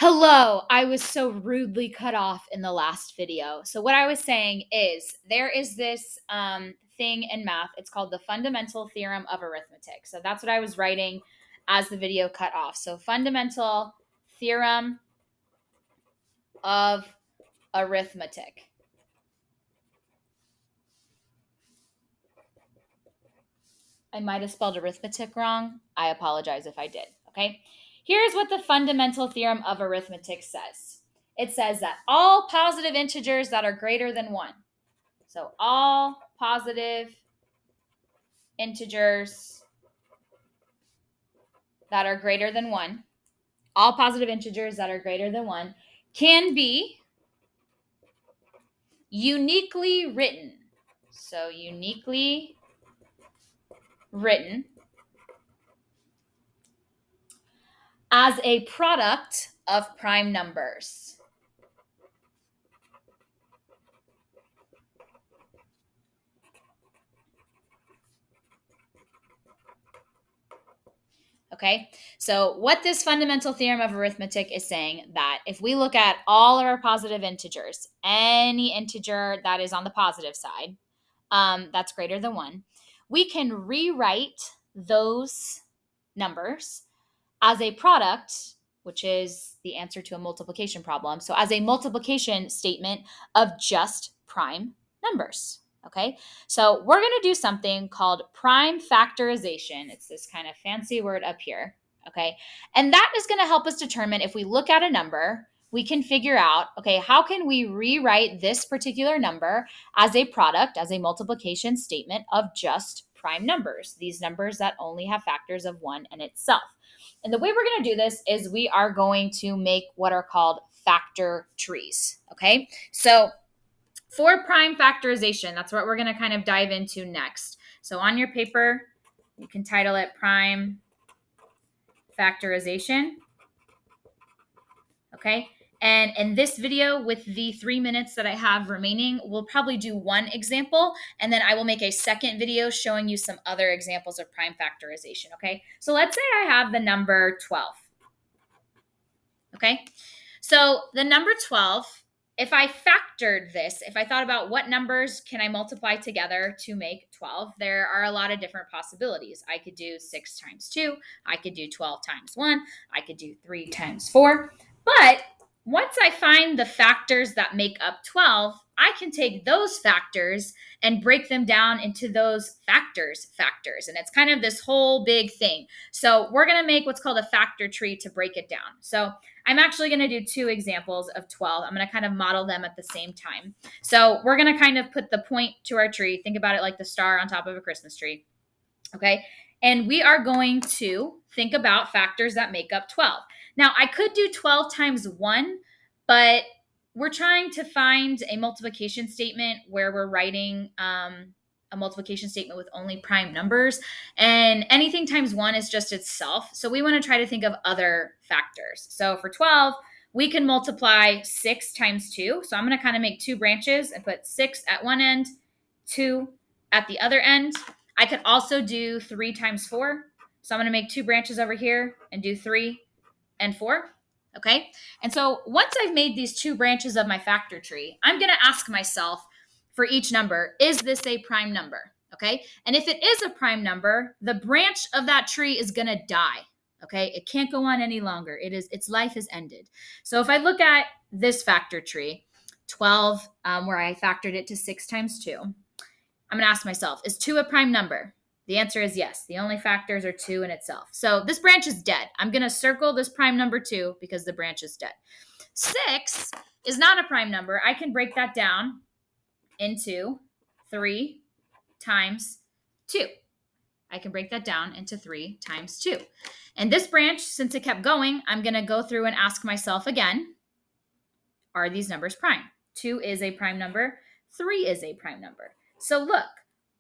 Hello, I was so rudely cut off in the last video. So what I was saying is there is this thing in math. It's called the fundamental theorem of arithmetic. So that's what I was writing as the video cut off. So fundamental theorem of arithmetic. I might have spelled arithmetic wrong. I apologize if I did. Okay. Here's what the fundamental theorem of arithmetic says. It says that all positive integers that are greater than 1. So all positive integers that are greater than 1, all positive integers that are greater than 1 can be uniquely written. So uniquely written as a product of prime numbers. Okay, so what this fundamental theorem of arithmetic is saying that if we look at all of our positive integers, any integer that is on the positive side, that's greater than 1, we can rewrite those numbers as a product, which is the answer to a multiplication problem. So as a multiplication statement of just prime numbers. Okay, so we're going to do something called prime factorization. It's this kind of fancy word up here. Okay, and that is going to help us determine if we look at a number, we can figure out, okay, how can we rewrite this particular number as a product, as a multiplication statement of just prime numbers, these numbers that only have factors of 1 in itself. And the way we're going to do this is we are going to make what are called factor trees. Okay, so for prime factorization, that's what we're going to kind of dive into next. So on your paper, you can title it prime factorization. Okay, and in this video, with the 3 minutes that I have remaining, we'll probably do one example, and then I will make a second video showing you some other examples of prime factorization, okay? So let's say I have the number 12, okay? So the number 12, if I factored this, if I thought about what numbers can I multiply together to make 12, there are a lot of different possibilities. I could do 6 times 2. I could do 12 times 1. I could do 3 times 4. But once I find the factors that make up 12, I can take those factors and break them down into those factors. And it's kind of this whole big thing. So we're going to make what's called a factor tree to break it down. So I'm actually going to do 2 examples of 12. I'm going to kind of model them at the same time. So we're going to kind of put the point to our tree. Think about it like the star on top of a Christmas tree. Okay. And we are going to think about factors that make up 12. Now, I could do 12 times 1, but we're trying to find a multiplication statement where we're writing a multiplication statement with only prime numbers, and anything times 1 is just itself. So we want to try to think of other factors. So for 12, we can multiply 6 times 2. So I'm going to kind of make 2 branches and put 6 at one end, 2 at the other end. I could also do 3 times 4. So I'm going to make 2 branches over here and do 3 and 4. Okay. And so once I've made these 2 branches of my factor tree, I'm going to ask myself for each number, is this a prime number? Okay. And if it is a prime number, the branch of that tree is going to die. Okay. It can't go on any longer. Its life has ended. So if I look at this factor tree, 12, where I factored it to 6 times 2, I'm going to ask myself, is 2 a prime number? The answer is yes. The only factors are 2 in itself. So this branch is dead. I'm going to circle this prime number 2 because the branch is dead. 6 is not a prime number. I can break that down into 3 times 2. I can break that down into 3 times 2. And this branch, since it kept going, I'm going to go through and ask myself again, are these numbers prime? 2 is a prime number. 3 is a prime number. So look,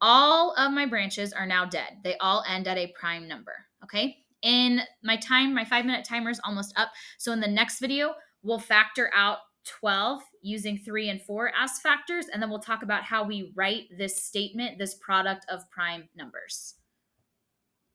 all of my branches are now dead. They all end at a prime number, okay? In my 5-minute timer is almost up. So in the next video, we'll factor out 12 using 3 and 4 as factors, and then we'll talk about how we write this statement, this product of prime numbers.